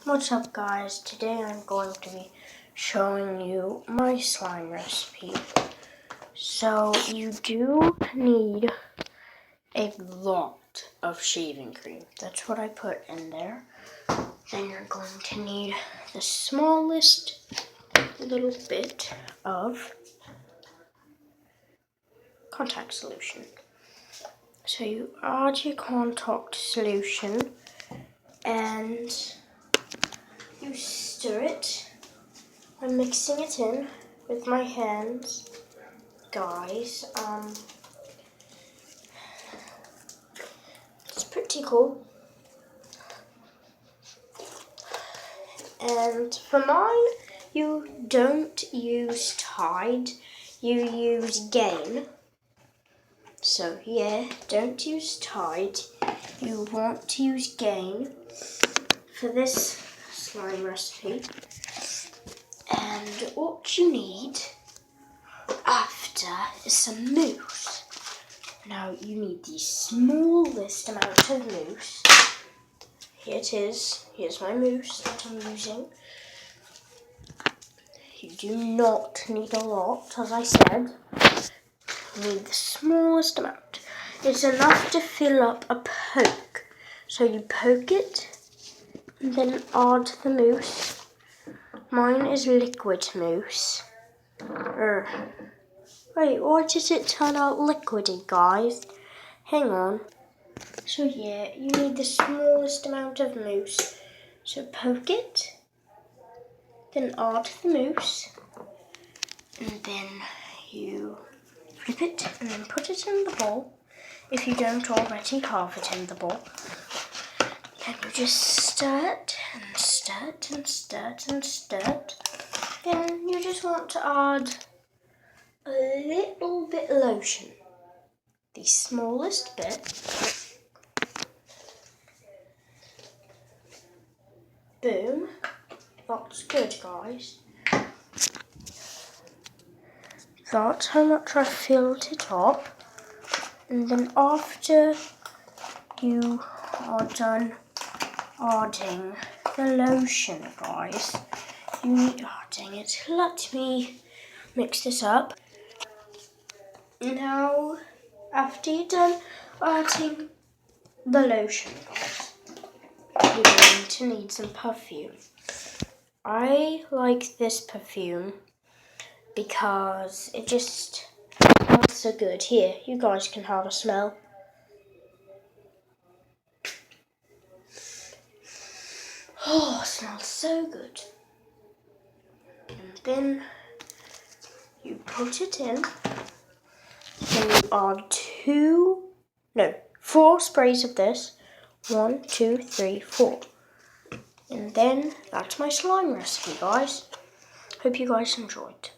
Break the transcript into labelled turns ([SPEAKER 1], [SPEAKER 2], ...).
[SPEAKER 1] What's up guys, today I'm going to be showing you my slime recipe. So you do need a lot of shaving cream. That's what I put in there. Then you're going to need the smallest little bit of contact solution. So you add your contact solution and you stir it. I'm mixing it in with my hands, guys. It's pretty cool. And for mine, you don't use Tide, you use Gain. So yeah, don't use Tide. You want to use Gain for this slime recipe. And what you need after is some mousse. Now you need the smallest amount of mousse. Here it is. Here's my mousse that I'm using. You do not need a lot, as I said. You need the smallest amount. It's enough to fill up a poke. So you poke it and then add the mousse. Mine is liquid mousse. Wait, why does it turn out liquidy, guys? Hang on. So yeah, you need the smallest amount of mousse. So poke it, then add the mousse, and then you flip it and then put it in the bowl. If you don't already have it in the bowl, then you just stir it and stir it and stir it and stir it. Then you just want to add a little bit of lotion, the smallest bit. Boom. That's good, guys. That's how much I filled it up. And then after you are done adding the lotion, guys, you need adding it. Let me mix this up. Now, after you're done adding the lotion, guys, you're going to need some perfume. I like this perfume because it just smells so good. Here, you guys can have a smell. Oh, it smells so good. And then you put it in. Then you add 4 sprays of this. 1, 2, 3, 4. And then that's my slime recipe, guys. Hope you guys enjoyed.